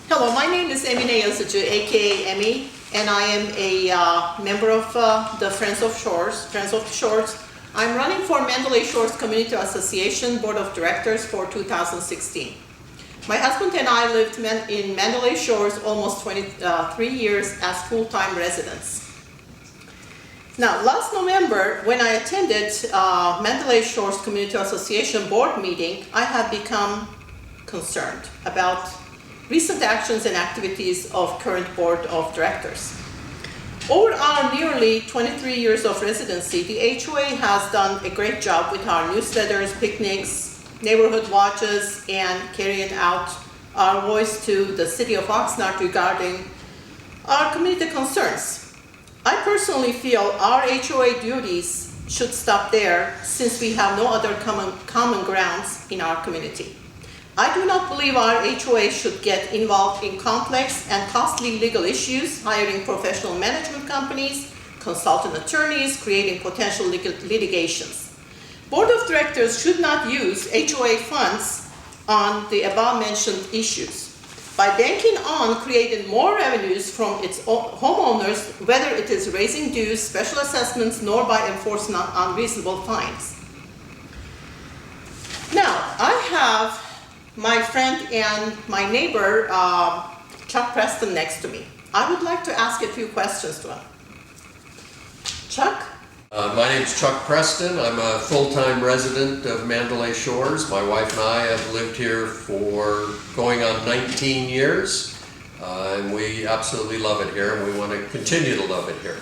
Hello, my name is Emine Yazıcı, aka Emmy, and I am a member of the Friends of the Shores. I'm running for Mandalay Shores Community Association Board of Directors for 2016. My husband and I lived in Mandalay Shores almost 23 years as full-time residents. Now, last November, when I attended Mandalay Shores Community Association board meeting, I had become concerned about recent actions and activities of current board of directors. Over our nearly 23 years of residency, the HOA has done a great job with our newsletters, picnics, neighborhood watches, and carrying out our voice to the city of Oxnard regarding our community concerns. I personally feel our HOA duties should stop there since we have no other common grounds in our community. I do not believe our HOA should get involved in complex and costly legal issues, hiring professional management companies, consultant attorneys, creating potential litigations. Board of directors should not use HOA funds on the above-mentioned issues. By banking on creating more revenues from its homeowners, whether it is raising dues, special assessments, nor by enforcing unreasonable fines. Now, I have my friend and my neighbor, Chuck Preston, next to me. I would like to ask a few questions to him. Chuck? My name's Chuck Preston. I'm a full-time resident of Mandalay Shores. My wife and I have lived here for going on 19 years, and we absolutely love it here, and we want to continue to love it here.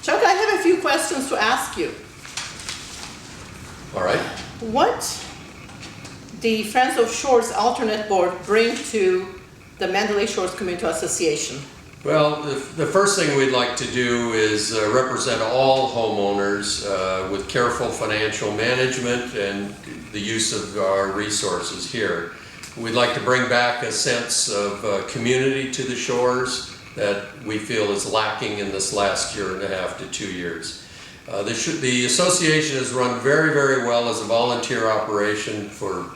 Chuck, I have a few questions to ask you. All right. What the Friends of Shores alternate board bring to the Mandalay Shores Community Association? Well, the first thing we'd like to do is represent all homeowners with careful financial management and the use of our resources here. We'd like to bring back a sense of community to the shores that we feel is lacking in this last year and a half to 2 years. The association has run very, very well as a volunteer operation for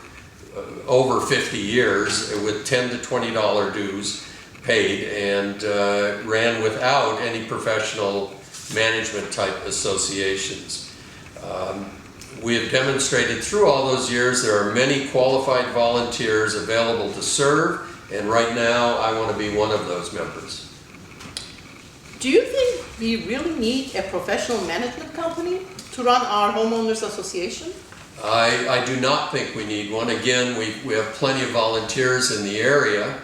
over 50 years with $10 to $20 dues paid, and ran without any professional management type associations. We have demonstrated through all those years there are many qualified volunteers available to serve, and right now I want to be one of those members. Do you think we really need a professional management company to run our homeowners association? I do not think we need one. Again, we have plenty of volunteers in the area.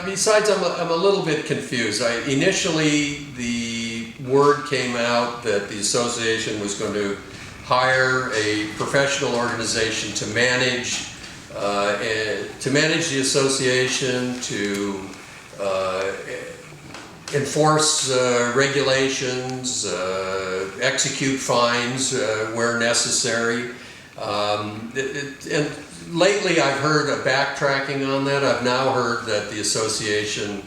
Besides, I'm a little bit confused. Initially, the word came out that the association was going to hire a professional organization to manage the association, to enforce regulations, execute fines where necessary. And lately I've heard a backtracking on that. I've now heard that the association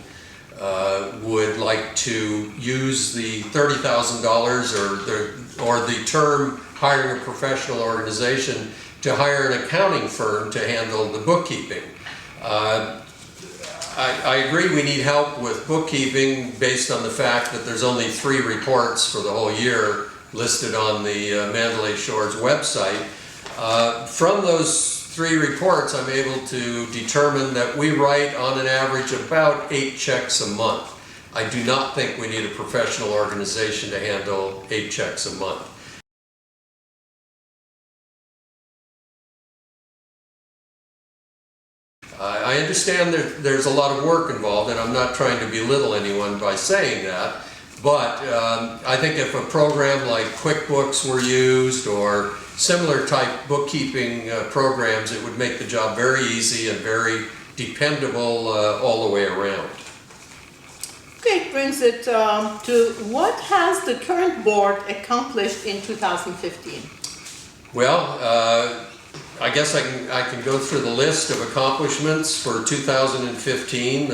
would like to use the $30,000 or the term hiring a professional organization to hire an accounting firm to handle the bookkeeping. I agree we need help with bookkeeping based on the fact that there's only 3 reports for the whole year listed on the Mandalay Shores website. From those 3 reports, I'm able to determine that we write on an average about 8 checks a month. I do not think we need a professional organization to handle 8 checks a month. I understand that there's a lot of work involved, and I'm not trying to belittle anyone by saying that, but I think if a program like QuickBooks were used or similar type bookkeeping programs, it would make the job very easy and very dependable all the way around. Okay, it brings it to what has the current board accomplished in 2015? Well, I guess I can go through the list of accomplishments for 2015.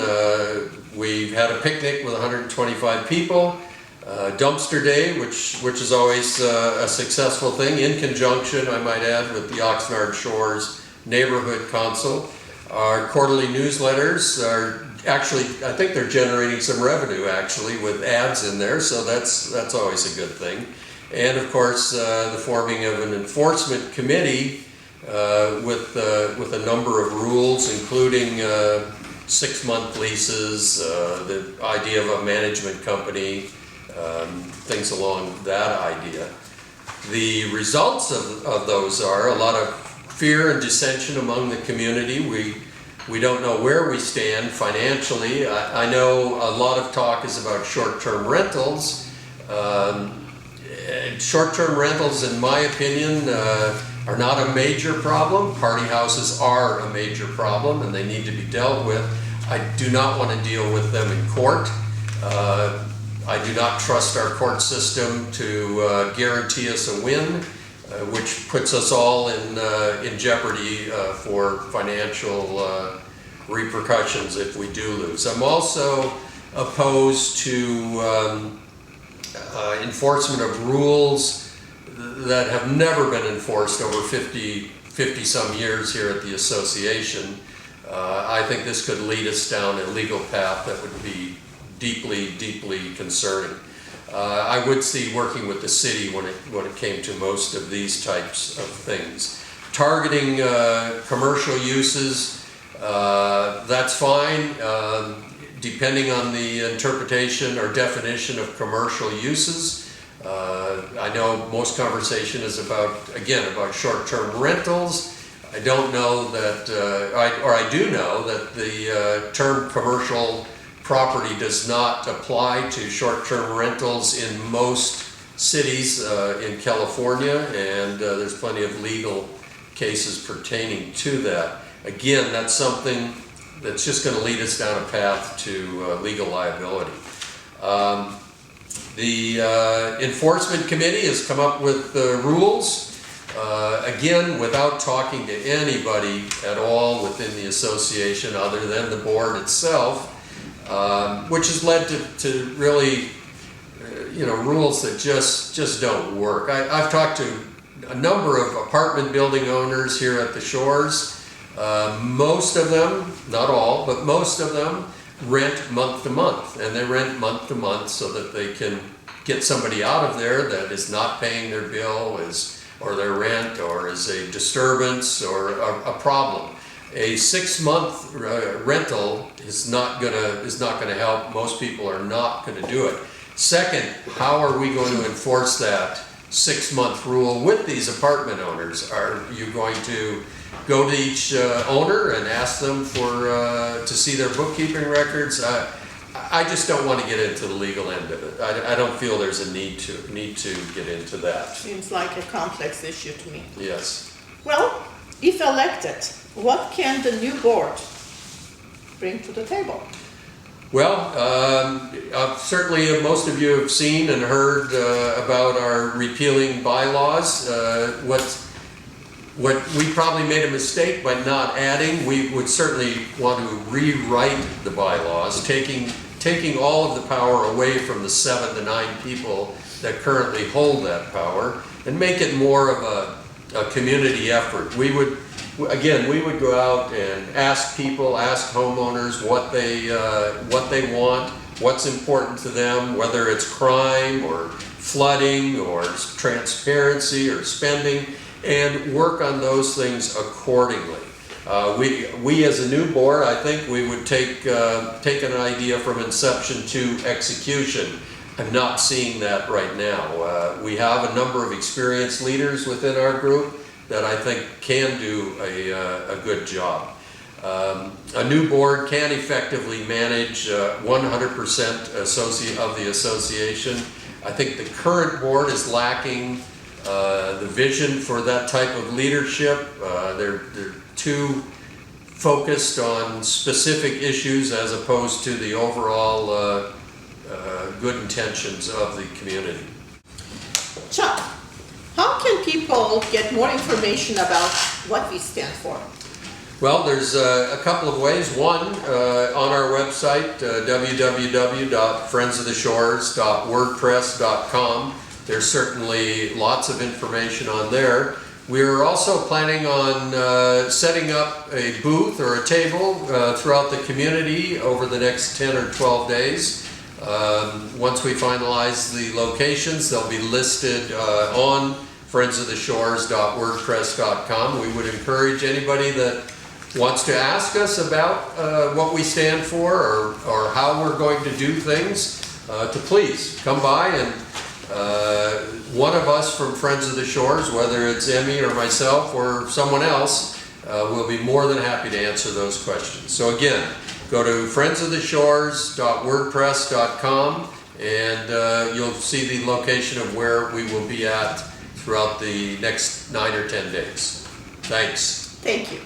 We've had a picnic with 125 people, dumpster day, which is always a successful thing, in conjunction, I might add, with the Oxnard Shores Neighborhood Council. Our quarterly newsletters are actually, I think they're generating some revenue actually with ads in there, so that's always a good thing. And of course, the forming of an enforcement committee with a number of rules, including 6-month leases, the idea of a management company, things along that idea. The results of those are a lot of fear and dissension among the community. We don't know where we stand financially. I know a lot of talk is about short-term rentals. Short-term rentals, in my opinion, are not a major problem. Party houses are a major problem and they need to be dealt with. I do not want to deal with them in court. I do not trust our court system to guarantee us a win, which puts us all in jeopardy for financial repercussions if we do lose. I'm also opposed to enforcement of rules that have never been enforced over 50 some years here at the association. I think this could lead us down a legal path that would be deeply concerning. I would see working with the city when it came to most of these types of things. Targeting commercial uses, that's fine, depending on the interpretation or definition of commercial uses. I know most conversation is about short-term rentals. I don't know that, I do know that the term commercial property does not apply to short-term rentals in most cities in California, and there's plenty of legal cases pertaining to that. Again, that's something that's just going to lead us down a path to legal liability. The enforcement committee has come up with rules, again, without talking to anybody at all within the association other than the board itself. Which has led to really, rules that just don't work. I've talked to a number of apartment building owners here at the Shores. Most of them, not all, but most of them rent month to month, and they rent month to month so that they can get somebody out of there that is not paying their bill, or their rent, or is a disturbance or a problem. A 6-month rental is not gonna help. Most people are not gonna do it. Second, how are we going to enforce that 6-month rule with these apartment owners? Are you going to go to each owner and ask them to see their bookkeeping records? I just don't want to get into the legal end of it. I don't feel there's a need to get into that. Seems like a complex issue to me. Yes. Well, if elected, what can the new board bring to the table? Well, certainly most of you have seen and heard about our repealing bylaws. What we probably made a mistake by not adding, we would certainly want to rewrite the bylaws, taking all of the power away from the 7 to 9 people that currently hold that power, and make it more of a community effort. We would go out and ask people, ask homeowners what they want, what's important to them, whether it's crime or flooding or transparency or spending, and work on those things accordingly. We as a new board, I think we would take an idea from inception to execution. I'm not seeing that right now. We have a number of experienced leaders within our group that I think can do a good job. A new board can effectively manage 100% of the association. I think the current board is lacking the vision for that type of leadership. They're too focused on specific issues as opposed to the overall good intentions of the community. Chuck, how can people get more information about what we stand for? Well, there's a couple of ways. One, on our website, www.friendsoftheshores.wordpress.com. There's certainly lots of information on there. We're also planning on setting up a booth or a table throughout the community over the next 10 or 12 days. Once we finalize the locations, they'll be listed on friendsoftheshores.wordpress.com. We would encourage anybody that wants to ask us about what we stand for or how we're going to do things, to please come by, and one of us from Friends of the Shores, whether it's Emmy or myself or someone else, will be more than happy to answer those questions. So again, go to friendsoftheshores.wordpress.com and you'll see the location of where we will be at throughout the next 9 or 10 days. Thanks. Thank you.